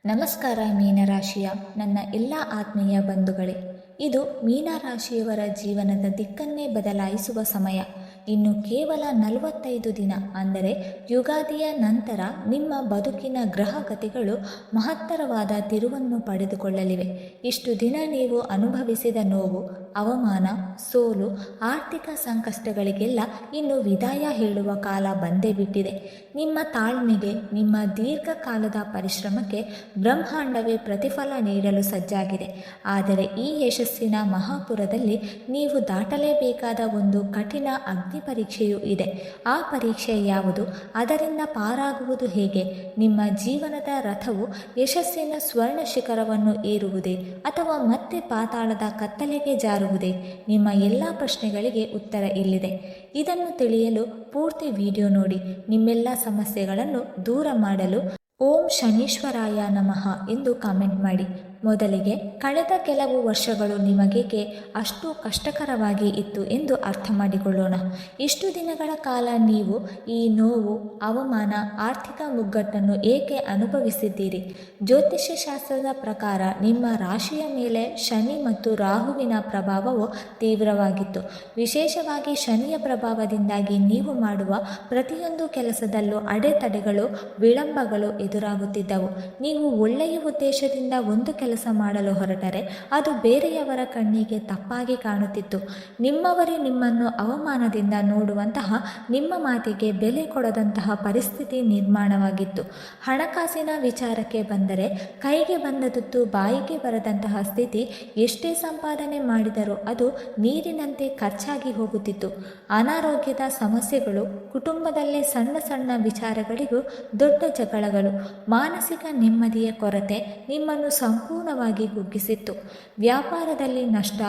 ನಮಸ್ಕಾರ ಮೀನರಾಶಿಯ ನನ್ನ ಎಲ್ಲ ಆತ್ಮೀಯ ಬಂಧುಗಳೇ, ಇದು ಮೀನರಾಶಿಯವರ ಜೀವನದ ದಿಕ್ಕನ್ನೇ ಬದಲಾಯಿಸುವ ಸಮಯ. ಇನ್ನು ಕೇವಲ 45 ದಿನ ಅಂದರೆ ಯುಗಾದಿಯ ನಂತರ ನಿಮ್ಮ ಬದುಕಿನ ಗ್ರಹಗತಿಗಳು ಮಹತ್ತರವಾದ ತಿರುವನ್ನು ಪಡೆದುಕೊಳ್ಳಲಿವೆ. ಇಷ್ಟು ದಿನ ನೀವು ಅನುಭವಿಸಿದ ನೋವು, ಅವಮಾನ, ಸೋಲು, ಆರ್ಥಿಕ ಸಂಕಷ್ಟಗಳಿಗೆಲ್ಲ ಇನ್ನು ವಿದಾಯ ಹೇಳುವ ಕಾಲ ಬಂದೇ ಬಿಟ್ಟಿದೆ. ನಿಮ್ಮ ತಾಳ್ಮೆಗೆ, ನಿಮ್ಮ ದೀರ್ಘಕಾಲದ ಪರಿಶ್ರಮಕ್ಕೆ ಬ್ರಹ್ಮಾಂಡವೇ ಪ್ರತಿಫಲ ನೀಡಲು ಸಜ್ಜಾಗಿದೆ. ಆದರೆ ಈ ಯಶಸ್ಸಿನ ಮಹಾಪುರದಲ್ಲಿ ನೀವು ದಾಟಲೇಬೇಕಾದ ಒಂದು ಕಠಿಣ ಅಗ್ನಿ ಪರೀಕ್ಷೆಯೂ ಇದೆ. ಆ ಪರೀಕ್ಷೆ ಯಾವುದು? ಅದರಿಂದ ಪಾರಾಗುವುದು ಹೇಗೆ? ನಿಮ್ಮ ಜೀವನದ ರಥವು ಯಶಸ್ಸಿನ ಸ್ವರ್ಣ ಶಿಖರವನ್ನು ಏರುವುದೇ ಅಥವಾ ಮತ್ತೆ ಪಾತಾಳದ ಕತ್ತಲೆಗೆ ಜಾರುವುದೇ? ನಿಮ್ಮ ಎಲ್ಲ ಪ್ರಶ್ನೆಗಳಿಗೆ ಉತ್ತರ ಇಲ್ಲಿದೆ. ಇದನ್ನು ತಿಳಿಯಲು ಪೂರ್ತಿ ವಿಡಿಯೋ ನೋಡಿ. ನಿಮ್ಮೆಲ್ಲ ಸಮಸ್ಯೆಗಳನ್ನು ದೂರ ಮಾಡಲು ಓಂ ಶನೀಶ್ವರಾಯ ನಮಃ ಎಂದು ಕಾಮೆಂಟ್ ಮಾಡಿ. ಮೊದಲಿಗೆ, ಕಳೆದ ಕೆಲವು ವರ್ಷಗಳು ನಿಮಗೇಕೆ ಅಷ್ಟು ಕಷ್ಟಕರವಾಗಿ ಇತ್ತು ಎಂದು ಅರ್ಥ ಮಾಡಿಕೊಳ್ಳೋಣ. ಇಷ್ಟು ದಿನಗಳ ಕಾಲ ನೀವು ಈ ನೋವು, ಅವಮಾನ, ಆರ್ಥಿಕ ಮುಗ್ಗಟ್ಟನ್ನು ಏಕೆ ಅನುಭವಿಸಿದ್ದೀರಿ? ಜ್ಯೋತಿಷ್ಯ ಶಾಸ್ತ್ರದ ಪ್ರಕಾರ ನಿಮ್ಮ ರಾಶಿಯ ಮೇಲೆ ಶನಿ ಮತ್ತು ರಾಹುವಿನ ಪ್ರಭಾವವು ತೀವ್ರವಾಗಿತ್ತು. ವಿಶೇಷವಾಗಿ ಶನಿಯ ಪ್ರಭಾವದಿಂದಾಗಿ ನೀವು ಮಾಡುವ ಪ್ರತಿಯೊಂದು ಕೆಲಸದಲ್ಲೂ ಅಡೆತಡೆಗಳು, ವಿಳಂಬಗಳು ಎದುರಾಗುತ್ತಿದ್ದವು. ನೀವು ಒಳ್ಳೆಯ ಉದ್ದೇಶದಿಂದ ಒಂದು ಕೆಲಸ ಮಾಡಲು ಹೊರಟರೆ ಅದು ಬೇರೆಯವರ ಕಣ್ಣಿಗೆ ತಪ್ಪಾಗಿ ಕಾಣುತ್ತಿತ್ತು. ನಿಮ್ಮವರೇ ನಿಮ್ಮನ್ನು ಅವಮಾನದಿಂದ ನೋಡುವಂತಹ, ನಿಮ್ಮ ಮಾತಿಗೆ ಬೆಲೆ ಕೊಡದಂತಹ ಪರಿಸ್ಥಿತಿ ನಿರ್ಮಾಣವಾಗಿತ್ತು. ಹಣಕಾಸಿನ ವಿಚಾರಕ್ಕೆ ಬಂದರೆ ಕೈಗೆ ಬಂದ ತುತ್ತು ಬಾಯಿಗೆ ಬರದಂತಹ ಸ್ಥಿತಿ. ಎಷ್ಟೇ ಸಂಪಾದನೆ ಮಾಡಿದರೂ ಅದು ನೀರಿನಂತೆ ಖರ್ಚಾಗಿ ಹೋಗುತ್ತಿತ್ತು. ಅನಾರೋಗ್ಯದ ಸಮಸ್ಯೆಗಳು, ಕುಟುಂಬದಲ್ಲೇ ಸಣ್ಣ ಸಣ್ಣ ವಿಚಾರಗಳಿಗೂ ದೊಡ್ಡ ಜಗಳಗಳು, ಮಾನಸಿಕ ನೆಮ್ಮದಿಯ ಕೊರತೆ ನಿಮ್ಮನ್ನು ಸಂಪೂರ್ಣವಾಗಿ ಕುಗ್ಗಿಸಿತ್ತು. ವ್ಯಾಪಾರದಲ್ಲಿ ನಷ್ಟ,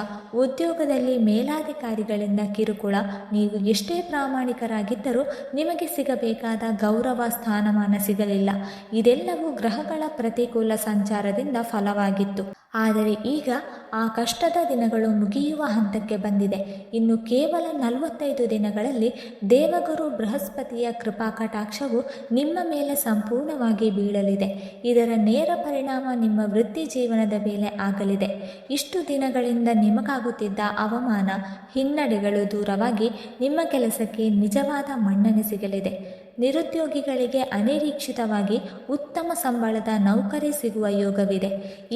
ಉದ್ಯೋಗದಲ್ಲಿ ಮೇಲಾಧಿಕಾರಿಗಳಿಂದ ಕಿರುಕುಳ. ನೀವು ಎಷ್ಟೇ ಪ್ರಾಮಾಣಿಕರಾಗಿದ್ದರೂ ನಿಮಗೆ ಸಿಗಬೇಕಾದ ಗೌರವ, ಸ್ಥಾನಮಾನ ಸಿಗಲಿಲ್ಲ. ಇದೆಲ್ಲವೂ ಗ್ರಹಗಳ ಪ್ರತಿಕೂಲ ಸಂಚಾರದಿಂದ ಫಲವಾಗಿತ್ತು. ಆದರೆ ಈಗ ಆ ಕಷ್ಟದ ದಿನಗಳು ಮುಗಿಯುವ ಹಂತಕ್ಕೆ ಬಂದಿದೆ. ಇನ್ನು ಕೇವಲ 45 ದಿನಗಳಲ್ಲಿ ದೇವಗುರು ಬೃಹಸ್ಪತಿಯ ಕೃಪಾ ಕಟಾಕ್ಷವು ನಿಮ್ಮ ಮೇಲೆ ಸಂಪೂರ್ಣವಾಗಿ ಬೀಳಲಿದೆ. ಇದರ ನೇರ ಪರಿಣಾಮ ನಿಮ್ಮ ವೃತ್ತಿ ಜೀವನದ ಮೇಲೆ ಆಗಲಿದೆ. ಇಷ್ಟು ದಿನಗಳಿಂದ ನಿಮಗಾಗುತ್ತಿದ್ದ ಅವಮಾನ, ಹಿನ್ನಡೆಗಳು ದೂರವಾಗಿ ನಿಮ್ಮ ಕೆಲಸಕ್ಕೆ ನಿಜವಾದ ಮನ್ನಣೆ ಸಿಗಲಿದೆ. ನಿರುದ್ಯೋಗಿಗಳಿಗೆ ಅನಿರೀಕ್ಷಿತವಾಗಿ ಉತ್ತಮ ಸಂಬಳದ ನೌಕರಿ ಸಿಗುವ ಯೋಗವಿದೆ.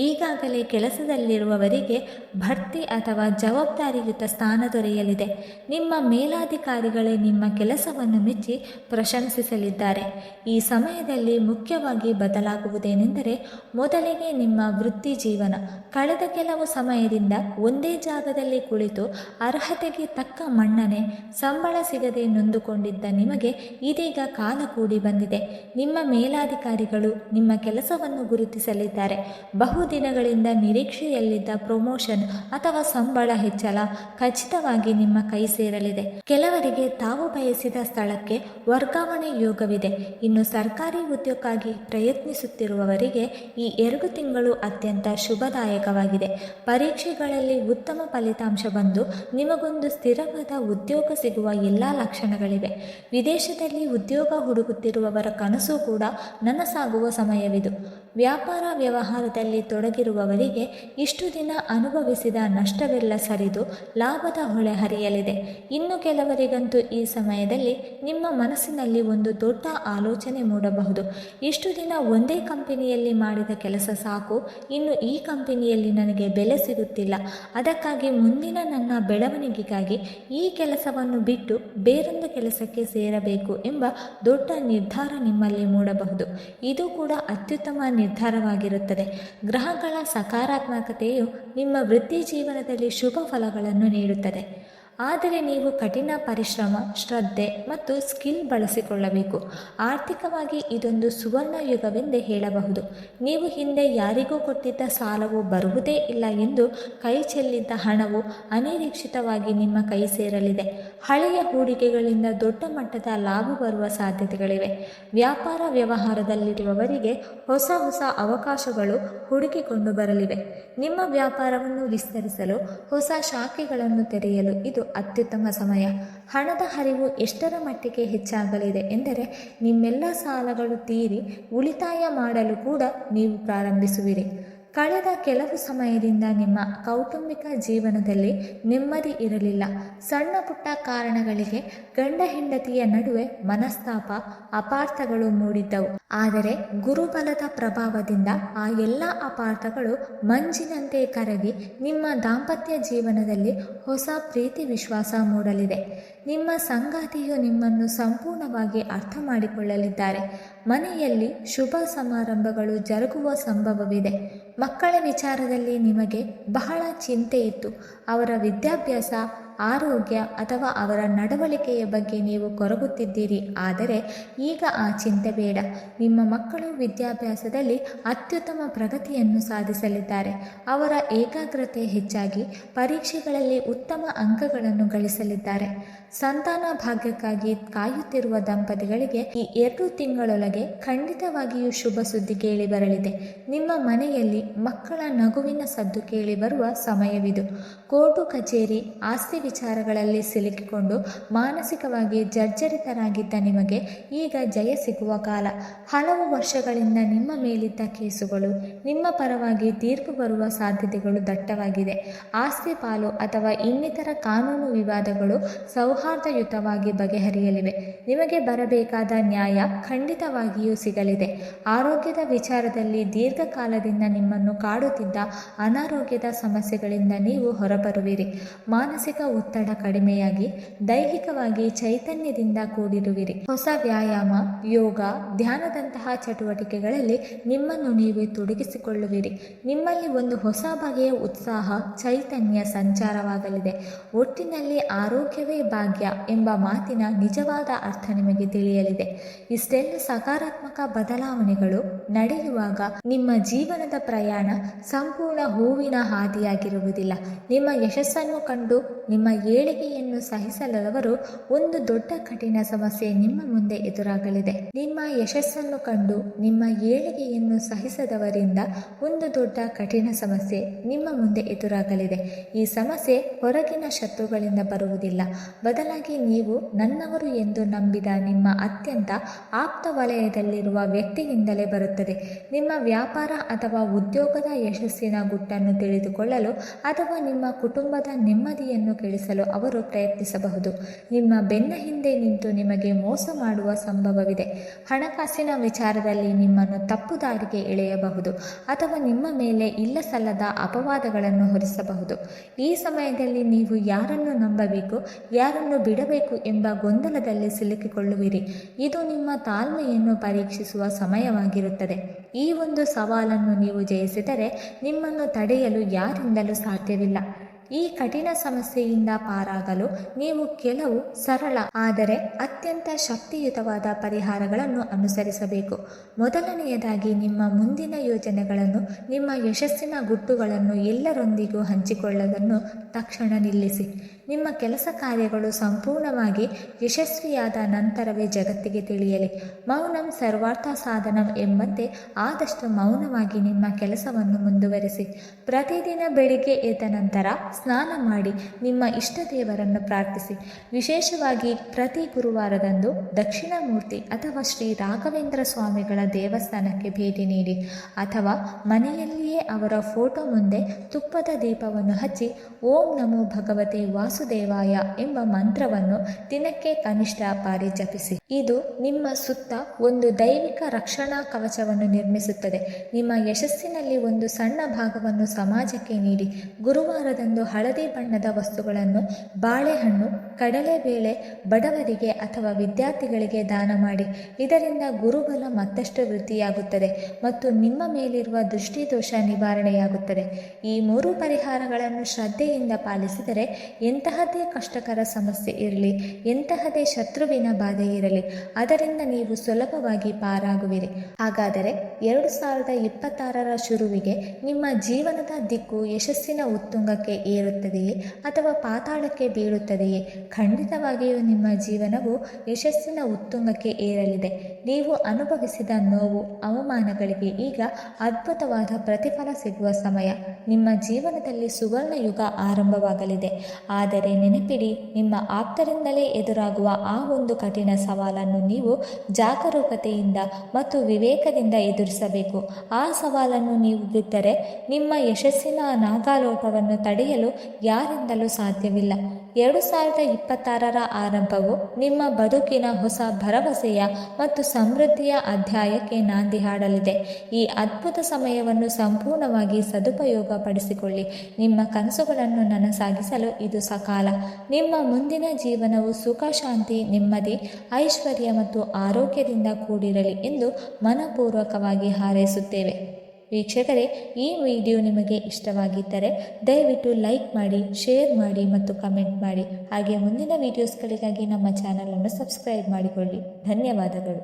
ಈಗಾಗಲೇ ಕೆಲಸದಲ್ಲಿರುವವರಿಗೆ ಬಡ್ತಿ ಅಥವಾ ಜವಾಬ್ದಾರಿಯುತ ಸ್ಥಾನ ದೊರೆಯಲಿದೆ. ನಿಮ್ಮ ಮೇಲಾಧಿಕಾರಿಗಳೇ ನಿಮ್ಮ ಕೆಲಸವನ್ನು ಮೆಚ್ಚಿ ಪ್ರಶಂಸಿಸಲಿದ್ದಾರೆ. ಈ ಸಮಯದಲ್ಲಿ ಮುಖ್ಯವಾಗಿ ಬದಲಾಗುವುದೇನೆಂದರೆ, ಮೊದಲಿಗೆ ನಿಮ್ಮ ವೃತ್ತಿ ಜೀವನ. ಕಳೆದ ಕೆಲವು ಸಮಯದಿಂದ ಒಂದೇ ಜಾಗದಲ್ಲಿ ಕುಳಿತು ಅರ್ಹತೆಗೆ ತಕ್ಕ ಮನ್ನಣೆ, ಸಂಬಳ ಸಿಗದೆ ನೊಂದುಕೊಂಡಿದ್ದ ನಿಮಗೆ ಇದೀಗ ಕಾಲ ಕೂಡಿ ಬಂದಿದೆ. ನಿಮ್ಮ ಮೇಲಾಧಿಕಾರಿಗಳು ನಿಮ್ಮ ಕೆಲಸವನ್ನು ಗುರುತಿಸಲಿದ್ದಾರೆ. ಬಹುದಿನಗಳಿಂದ ನಿರೀಕ್ಷೆಯಲ್ಲಿದ್ದ ಪ್ರಮೋಷನ್ ಅಥವಾ ಸಂಬಳ ಹೆಚ್ಚಳ ಖಚಿತವಾಗಿ ನಿಮ್ಮ ಕೈ ಸೇರಲಿದೆ. ಕೆಲವರಿಗೆ ತಾವು ಬಯಸಿದ ಸ್ಥಳಕ್ಕೆ ವರ್ಗಾವಣೆ ಯೋಗವಿದೆ. ಇನ್ನು ಸರ್ಕಾರಿ ಉದ್ಯೋಗಕ್ಕಾಗಿ ಪ್ರಯತ್ನಿಸುತ್ತಿರುವವರಿಗೆ ಈ 2 ತಿಂಗಳು ಅತ್ಯಂತ ಶುಭದಾಯಕವಾಗಿದೆ. ಪರೀಕ್ಷೆಗಳಲ್ಲಿ ಉತ್ತಮ ಫಲಿತಾಂಶ ಬಂದು ನಿಮಗೊಂದು ಸ್ಥಿರವಾದ ಉದ್ಯೋಗ ಸಿಗುವ ಎಲ್ಲ ಲಕ್ಷಣಗಳಿವೆ. ವಿದೇಶದಲ್ಲಿ ಉದ್ಯೋಗ ಹುಡುಕುತ್ತಿರುವವರ ಕನಸು ಕೂಡ ನನಸಾಗುವ ಸಮಯವಿದು. ವ್ಯಾಪಾರ ವ್ಯವಹಾರದಲ್ಲಿ ತೊಡಗಿರುವವರಿಗೆ ಇಷ್ಟು ದಿನ ಅನುಭವಿಸಿದ ನಷ್ಟವೆಲ್ಲ ಸರಿದು ಲಾಭದ ಹೊಳೆ ಹರಿಯಲಿದೆ. ಇನ್ನು ಕೆಲವರಿಗಂತೂ ಈ ಸಮಯದಲ್ಲಿ ನಿಮ್ಮ ಮನಸ್ಸಿನಲ್ಲಿ ಒಂದು ದೊಡ್ಡ ಆಲೋಚನೆ ಮೂಡಬಹುದು. ಇಷ್ಟು ದಿನ ಒಂದೇ ಕಂಪನಿಯಲ್ಲಿ ಮಾಡಿದ ಕೆಲಸ ಸಾಕು, ಇನ್ನು ಈ ಕಂಪನಿಯಲ್ಲಿ ನನಗೆ ಬೆಲೆ ಸಿಗುತ್ತಿಲ್ಲ, ಅದಕ್ಕಾಗಿ ಮುಂದಿನ ನನ್ನ ಬೆಳವಣಿಗೆಗಾಗಿ ಈ ಕೆಲಸವನ್ನು ಬಿಟ್ಟು ಬೇರೊಂದು ಕೆಲಸಕ್ಕೆ ಸೇರಬೇಕು ಎಂಬ ದೊಡ್ಡ ನಿರ್ಧಾರ ನಿಮ್ಮಲ್ಲಿ ಮೂಡಬಹುದು. ಇದು ಕೂಡ ಅತ್ಯುತ್ತಮ ನಿರ್ಧಾರವಾಗಿರುತ್ತದೆ. ಗ್ರಹಗಳ ಸಕಾರಾತ್ಮಕತೆಯು ನಿಮ್ಮ ವೃತ್ತಿ ಜೀವನದಲ್ಲಿ ಶುಭ ಫಲಗಳನ್ನು ನೀಡುತ್ತದೆ. ಆದರೆ ನೀವು ಕಠಿಣ ಪರಿಶ್ರಮ, ಶ್ರದ್ಧೆ ಮತ್ತು ಸ್ಕಿಲ್ ಬಳಸಿಕೊಳ್ಳಬೇಕು. ಆರ್ಥಿಕವಾಗಿ ಇದೊಂದು ಸುವರ್ಣ ಯುಗವೆಂದೇ ಹೇಳಬಹುದು. ನೀವು ಹಿಂದೆ ಯಾರಿಗೂ ಕೊಟ್ಟಿದ್ದ ಸಾಲವು ಬರುವುದೇ ಇಲ್ಲ ಎಂದು ಕೈ ಚೆಲ್ಲಿದ್ದ ಹಣವು ಅನಿರೀಕ್ಷಿತವಾಗಿ ನಿಮ್ಮ ಕೈ ಸೇರಲಿದೆ. ಹಳೆಯ ಹೂಡಿಕೆಗಳಿಂದ ದೊಡ್ಡ ಮಟ್ಟದ ಲಾಭ ಬರುವ ಸಾಧ್ಯತೆಗಳಿವೆ. ವ್ಯಾಪಾರ ವ್ಯವಹಾರದಲ್ಲಿರುವವರಿಗೆ ಹೊಸ ಹೊಸ ಅವಕಾಶಗಳು ಹುಡುಕಿಕೊಂಡು ಬರಲಿವೆ. ನಿಮ್ಮ ವ್ಯಾಪಾರವನ್ನು ವಿಸ್ತರಿಸಲು, ಹೊಸ ಶಾಖೆಗಳನ್ನು ತೆರೆಯಲು ಇದು ಅತ್ಯುತ್ತಮ ಸಮಯ. ಹಣದ ಹರಿವು ಎಷ್ಟರ ಮಟ್ಟಿಗೆ ಹೆಚ್ಚಾಗಲಿದೆ ಎಂದರೆ ನಿಮ್ಮೆಲ್ಲ ಸಾಲಗಳು ತೀರಿ ಉಳಿತಾಯ ಮಾಡಲು ಕೂಡ ನೀವು ಪ್ರಾರಂಭಿಸುವಿರಿ. ಕಳೆದ ಕೆಲವು ಸಮಯದಿಂದ ನಿಮ್ಮ ಕೌಟುಂಬಿಕ ಜೀವನದಲ್ಲಿ ನೆಮ್ಮದಿ ಇರಲಿಲ್ಲ. ಸಣ್ಣ ಪುಟ್ಟ ಕಾರಣಗಳಿಗೆ ಗಂಡ ಹೆಂಡತಿಯ ನಡುವೆ ಮನಸ್ತಾಪ, ಅಪಾರ್ಥಗಳು ಮೂಡಿದ್ದವು. ಆದರೆ ಗುರುಬಲದ ಪ್ರಭಾವದಿಂದ ಆ ಎಲ್ಲ ಅಪಾರ್ಥಗಳು ಮಂಜಿನಂತೆ ಕರಗಿ ನಿಮ್ಮ ದಾಂಪತ್ಯ ಜೀವನದಲ್ಲಿ ಹೊಸ ಪ್ರೀತಿ ವಿಶ್ವಾಸ ಮೂಡಲಿದೆ. ನಿಮ್ಮ ಸಂಗಾತಿಯು ನಿಮ್ಮನ್ನು ಸಂಪೂರ್ಣವಾಗಿ ಅರ್ಥ ಮಾಡಿಕೊಳ್ಳಲಿದ್ದಾರೆ. ಮನೆಯಲ್ಲಿ ಶುಭ ಸಮಾರಂಭಗಳು ಜರುಗುವ ಸಂಭವವಿದೆ. ಮಕ್ಕಳ ವಿಚಾರದಲ್ಲಿ ನಿಮಗೆ ಬಹಳ ಚಿಂತೆ ಇತ್ತು. ಅವರ ವಿದ್ಯಾಭ್ಯಾಸ, ಆರೋಗ್ಯ ಅಥವಾ ಅವರ ನಡವಳಿಕೆಯ ಬಗ್ಗೆ ನೀವು ಕೊರಗುತ್ತಿದ್ದೀರಿ. ಆದರೆ ಈಗ ಆ ಚಿಂತೆ ಬೇಡ. ನಿಮ್ಮ ಮಕ್ಕಳು ವಿದ್ಯಾಭ್ಯಾಸದಲ್ಲಿ ಅತ್ಯುತ್ತಮ ಪ್ರಗತಿಯನ್ನು ಸಾಧಿಸಲಿದ್ದಾರೆ. ಅವರ ಏಕಾಗ್ರತೆ ಹೆಚ್ಚಾಗಿ ಪರೀಕ್ಷೆಗಳಲ್ಲಿ ಉತ್ತಮ ಅಂಕಗಳನ್ನು ಗಳಿಸಲಿದ್ದಾರೆ. ಸಂತಾನ ಭಾಗ್ಯಕ್ಕಾಗಿ ಕಾಯುತ್ತಿರುವ ದಂಪತಿಗಳಿಗೆ ಈ 2 ತಿಂಗಳೊಳಗೆ ಖಂಡಿತವಾಗಿಯೂ ಶುಭ ಸುದ್ದಿ ಕೇಳಿ ಬರಲಿದೆ. ನಿಮ್ಮ ಮನೆಯಲ್ಲಿ ಮಕ್ಕಳ ನಗುವಿನ ಸದ್ದು ಕೇಳಿ ಬರುವ ಸಮಯವಿದು. ಕೋರ್ಟು ಕಚೇರಿ, ಆಸ್ತಿ ವಿಚಾರಗಳಲ್ಲಿ ಸಿಲುಕಿಕೊಂಡು ಮಾನಸಿಕವಾಗಿ ಜರ್ಜರಿತರಾಗಿದ್ದ ನಿಮಗೆ ಈಗ ಜಯ ಸಿಗುವ ಕಾಲ. ಹಲವು ವರ್ಷಗಳಿಂದ ನಿಮ್ಮ ಮೇಲಿದ್ದ ಕೇಸುಗಳು ನಿಮ್ಮ ಪರವಾಗಿ ತೀರ್ಪು ಬರುವ ಸಾಧ್ಯತೆಗಳು ದಟ್ಟವಾಗಿದೆ. ಆಸ್ತಿ ಪಾಲು ಅಥವಾ ಇನ್ನಿತರ ಕಾನೂನು ವಿವಾದಗಳು ಸೌಹಾರ್ದಯುತವಾಗಿ ಬಗೆಹರಿಯಲಿವೆ. ನಿಮಗೆ ಬರಬೇಕಾದ ನ್ಯಾಯ ಖಂಡಿತವಾಗಿಯೂ ಸಿಗಲಿದೆ. ಆರೋಗ್ಯದ ವಿಚಾರದಲ್ಲಿ ದೀರ್ಘಕಾಲದಿಂದ ನಿಮ್ಮನ್ನು ಕಾಡುತ್ತಿದ್ದ ಅನಾರೋಗ್ಯದ ಸಮಸ್ಯೆಗಳಿಂದ ನೀವು ಹೊರಬರುವಿರಿ. ಮಾನಸಿಕ ಒತ್ತಡ ಕಡಿಮೆಯಾಗಿ ದೈಹಿಕವಾಗಿ ಚೈತನ್ಯದಿಂದ ಕೂಡಿರುವಿರಿ. ಹೊಸ ವ್ಯಾಯಾಮ, ಯೋಗ, ಧ್ಯಾನದಂತಹ ಚಟುವಟಿಕೆಗಳಲ್ಲಿ ನಿಮ್ಮನ್ನು ನೀವೇ ತೊಡಗಿಸಿಕೊಳ್ಳುವಿರಿ. ನಿಮ್ಮಲ್ಲಿ ಒಂದು ಹೊಸ ಬಗೆಯ ಉತ್ಸಾಹ, ಚೈತನ್ಯ ಸಂಚಾರವಾಗಲಿದೆ. ಒಟ್ಟಿನಲ್ಲಿ ಆರೋಗ್ಯವೇ ಭಾಗ್ಯ ಎಂಬ ಮಾತಿನ ನಿಜವಾದ ಅರ್ಥ ನಿಮಗೆ ತಿಳಿಯಲಿದೆ. ಇಷ್ಟೆಲ್ಲ ಸಕಾರಾತ್ಮಕ ಬದಲಾವಣೆಗಳು ನಡೆಯುವಾಗ ನಿಮ್ಮ ಜೀವನದ ಪ್ರಯಾಣ ಸಂಪೂರ್ಣ ಹೂವಿನ ಹಾದಿಯಾಗಿರುವುದಿಲ್ಲ. ನಿಮ್ಮ ಯಶಸ್ಸನ್ನು ಕಂಡು ನಿಮ್ಮ ಏಳಿಗೆಯನ್ನು ಸಹಿಸಲವರು ಒಂದು ದೊಡ್ಡ ಕಠಿಣ ಸಮಸ್ಯೆ ನಿಮ್ಮ ಮುಂದೆ ಎದುರಾಗಲಿದೆ. ನಿಮ್ಮ ಯಶಸ್ಸನ್ನು ಕಂಡು ನಿಮ್ಮ ಏಳಿಗೆಯನ್ನು ಸಹಿಸದವರಿಂದ ಒಂದು ದೊಡ್ಡ ಕಠಿಣ ಸಮಸ್ಯೆ ನಿಮ್ಮ ಮುಂದೆ ಎದುರಾಗಲಿದೆ. ಈ ಸಮಸ್ಯೆ ಹೊರಗಿನ ಶತ್ರುಗಳಿಂದ ಬರುವುದಿಲ್ಲ, ಬದಲಾಗಿ ನೀವು ನನ್ನವರು ಎಂದು ನಂಬಿದ ನಿಮ್ಮ ಅತ್ಯಂತ ಆಪ್ತ ವಲಯದಲ್ಲಿರುವ ವ್ಯಕ್ತಿಯಿಂದಲೇ ಬರುತ್ತದೆ. ನಿಮ್ಮ ವ್ಯಾಪಾರ ಅಥವಾ ಉದ್ಯೋಗದ ಯಶಸ್ಸಿನ ಗುಟ್ಟನ್ನು ತಿಳಿದುಕೊಳ್ಳಲು ಅಥವಾ ನಿಮ್ಮ ಕುಟುಂಬದ ನೆಮ್ಮದಿಯನ್ನು ಕೆಡಿಸಲು ಅವರು ಪ್ರಯತ್ನಿಸಬಹುದು. ನಿಮ್ಮ ಬೆನ್ನ ಹಿಂದೆ ನಿಂತು ನಿಮಗೆ ಮೋಸ ಮಾಡುವ ಸಂಭವವಿದೆ. ಹಣಕಾಸಿನ ವಿಚಾರದಲ್ಲಿ ನಿಮ್ಮನ್ನು ತಪ್ಪು ದಾರಿಗೆ ಎಳೆಯಬಹುದು ಅಥವಾ ನಿಮ್ಮ ಮೇಲೆ ಇಲ್ಲಸಲ್ಲದ ಅಪವಾದಗಳನ್ನು ಹೊರಿಸಬಹುದು. ಈ ಸಮಯದಲ್ಲಿ ನೀವು ಯಾರನ್ನು ನಂಬಬೇಕು, ಯಾರನ್ನು ಬಿಡಬೇಕು ಎಂಬ ಗೊಂದಲದಲ್ಲಿ ಸಿಲುಕಿಕೊಳ್ಳುವಿರಿ. ಇದು ನಿಮ್ಮ ತಾಳ್ಮೆಯನ್ನು ಪರೀಕ್ಷಿಸುವ ಸಮಯವಾಗಿರುತ್ತದೆ. ಈ ಒಂದು ಸವಾಲನ್ನು ನೀವು ಜಯಿಸಿದರೆ ನಿಮ್ಮನ್ನು ತಡೆಯಲು ಯಾರಿಂದಲೂ ಸಾಧ್ಯವಿಲ್ಲ. ಈ ಕಠಿಣ ಸಮಸ್ಯೆಯಿಂದ ಪಾರಾಗಲು ನೀವು ಕೆಲವು ಸರಳ ಆದರೆ ಅತ್ಯಂತ ಶಕ್ತಿಯುತವಾದ ಪರಿಹಾರಗಳನ್ನು ಅನುಸರಿಸಬೇಕು. ಮೊದಲನೆಯದಾಗಿ, ನಿಮ್ಮ ಮುಂದಿನ ಯೋಜನೆಗಳನ್ನು, ನಿಮ್ಮ ಯಶಸ್ಸಿನ ಗುಟ್ಟುಗಳನ್ನು ಎಲ್ಲರೊಂದಿಗೂ ಹಂಚಿಕೊಳ್ಳುವುದನ್ನು ತಕ್ಷಣ ನಿಲ್ಲಿಸಿ. ನಿಮ್ಮ ಕೆಲಸ ಕಾರ್ಯಗಳು ಸಂಪೂರ್ಣವಾಗಿ ಯಶಸ್ವಿಯಾದ ನಂತರವೇ ಜಗತ್ತಿಗೆ ತಿಳಿಯಲಿ. ಮೌನಂ ಸರ್ವಾರ್ಥ ಸಾಧನಂ ಎಂಬಂತೆ ಆದಷ್ಟು ಮೌನವಾಗಿ ನಿಮ್ಮ ಕೆಲಸವನ್ನು ಮುಂದುವರೆಸಿ. ಪ್ರತಿದಿನ ಬೆಳಿಗ್ಗೆ ಎದ್ದ ನಂತರ ಸ್ನಾನ ಮಾಡಿ ನಿಮ್ಮ ಇಷ್ಟ ದೇವರನ್ನು ಪ್ರಾರ್ಥಿಸಿ. ವಿಶೇಷವಾಗಿ ಪ್ರತಿ ಗುರುವಾರದಂದು ದಕ್ಷಿಣಾಮೂರ್ತಿ ಅಥವಾ ಶ್ರೀ ರಾಘವೇಂದ್ರ ಸ್ವಾಮಿಗಳ ದೇವಸ್ಥಾನಕ್ಕೆ ಭೇಟಿ ನೀಡಿ ಅಥವಾ ಮನೆಯಲ್ಲಿಯೇ ಅವರ ಫೋಟೋ ಮುಂದೆ ತುಪ್ಪದ ದೀಪವನ್ನು ಹಚ್ಚಿ ಓಂ ನಮೋ ಭಗವತೆ ವಾಸುದೇವಾಯ ಎಂಬ ಮಂತ್ರವನ್ನು ದಿನಕ್ಕೆ ಕನಿಷ್ಠ ಬಾರಿ ಜಪಿಸಿ. ಇದು ನಿಮ್ಮ ಸುತ್ತ ಒಂದು ದೈವಿಕ ರಕ್ಷಣಾ ಕವಚವನ್ನು ನಿರ್ಮಿಸುತ್ತದೆ. ನಿಮ್ಮ ಯಶಸ್ಸಿನಲ್ಲಿ ಒಂದು ಸಣ್ಣ ಭಾಗವನ್ನು ಸಮಾಜಕ್ಕೆ ನೀಡಿ. ಗುರುವಾರದಂದು ಹಳದಿ ಬಣ್ಣದ ವಸ್ತುಗಳನ್ನು, ಬಾಳೆಹಣ್ಣು, ಕಡಲೆಬೇಳೆ ಬಡವರಿಗೆ ಅಥವಾ ವಿದ್ಯಾರ್ಥಿಗಳಿಗೆ ದಾನ ಮಾಡಿ. ಇದರಿಂದ ಗುರುಬಲ ಮತ್ತಷ್ಟು ವೃದ್ಧಿಯಾಗುತ್ತದೆ ಮತ್ತು ನಿಮ್ಮ ಮೇಲಿರುವ ದೃಷ್ಟಿದೋಷ ನಿವಾರಣೆಯಾಗುತ್ತದೆ. ಈ 3 ಪರಿಹಾರಗಳನ್ನು ಶ್ರದ್ಧೆಯಿಂದ ಪಾಲಿಸಿದರೆ ಎಂತಹದೇ ಕಷ್ಟಕರ ಸಮಸ್ಯೆ ಇರಲಿ, ಎಂತಹದೇ ಶತ್ರುವಿನ ಬಾಧೆ ಇರಲಿ, ಅದರಿಂದ ನೀವು ಸುಲಭವಾಗಿ ಪಾರಾಗುವಿರಿ. ಹಾಗಾದರೆ 2026ರ ಶುರುವಿಗೆ ನಿಮ್ಮ ಜೀವನದ ದಿಕ್ಕು ಯಶಸ್ಸಿನ ಉತ್ತುಂಗಕ್ಕೆ ಏರುತ್ತದೆಯೇ ಅಥವಾ ಪಾತಾಳಕ್ಕೆ ಬೀಳುತ್ತದೆಯೇ? ಖಂಡಿತವಾಗಿಯೂ ನಿಮ್ಮ ಜೀವನವು ಯಶಸ್ಸಿನ ಉತ್ತುಂಗಕ್ಕೆ ಏರಲಿದೆ. ನೀವು ಅನುಭವಿಸಿದ ನೋವು ಅವಮಾನಗಳಿಗೆ ಈಗ ಅದ್ಭುತವಾದ ಪ್ರತಿಫಲ ಸಿಗುವ ಸಮಯ. ನಿಮ್ಮ ಜೀವನದಲ್ಲಿ ಸುವರ್ಣ ಯುಗ ಆರಂಭವಾಗಲಿದೆ. ಆದರೆ ನೆನಪಿಡಿ, ನಿಮ್ಮ ಆಪ್ತರಿಂದಲೇ ಎದುರಾಗುವ ಆ ಒಂದು ಕಠಿಣ ಸವಾಲನ್ನು ನೀವು ಜಾಗರೂಕತೆಯಿಂದ ಮತ್ತು ವಿವೇಕದಿಂದ ಎದುರಿಸಬೇಕು. ಆ ಸವಾಲನ್ನು ನೀವು ಗೆದ್ದರೆ ನಿಮ್ಮ ಯಶಸ್ಸಿನ ನಾಗಾಲೋಟವನ್ನು ತಡೆಯಲು ಯಾರಿಂದಲೂ ಸಾಧ್ಯವಿಲ್ಲ. 2026ರ ಆರಂಭವು ನಿಮ್ಮ ಬದುಕಿನ ಹೊಸ ಭರವಸೆಯ ಮತ್ತು ಸಮೃದ್ಧಿಯ ಅಧ್ಯಾಯಕ್ಕೆ ನಾಂದಿ ಹಾಡಲಿದೆ. ಈ ಅದ್ಭುತ ಸಮಯವನ್ನು ಸಂಪೂರ್ಣವಾಗಿ ಸದುಪಯೋಗ ಪಡಿಸಿಕೊಳ್ಳಿ. ನಿಮ್ಮ ಕನಸುಗಳನ್ನು ನನಸಾಗಿಸಲು ಇದು ಸಕಾಲ. ನಿಮ್ಮ ಮುಂದಿನ ಜೀವನವು ಸುಖ, ಶಾಂತಿ, ನೆಮ್ಮದಿ, ಐಶ್ವರ್ಯ ಮತ್ತು ಆರೋಗ್ಯದಿಂದ ಕೂಡಿರಲಿ ಎಂದು ಮನಪೂರ್ವಕವಾಗಿ ಹಾರೈಸುತ್ತೇವೆ. ವೀಕ್ಷಕರೇ, ಈ ವಿಡಿಯೋ ನಿಮಗೆ ಇಷ್ಟವಾಗಿದ್ದರೆ ದಯವಿಟ್ಟು ಲೈಕ್ ಮಾಡಿ, ಶೇರ್ ಮಾಡಿ ಮತ್ತು ಕಮೆಂಟ್ ಮಾಡಿ. ಹಾಗೆ ಮುಂದಿನ ವೀಡಿಯೋಸ್ಗಳಿಗಾಗಿ ನಮ್ಮ ಚಾನಲನ್ನು ಸಬ್ಸ್ಕ್ರೈಬ್ ಮಾಡಿಕೊಳ್ಳಿ. ಧನ್ಯವಾದಗಳು.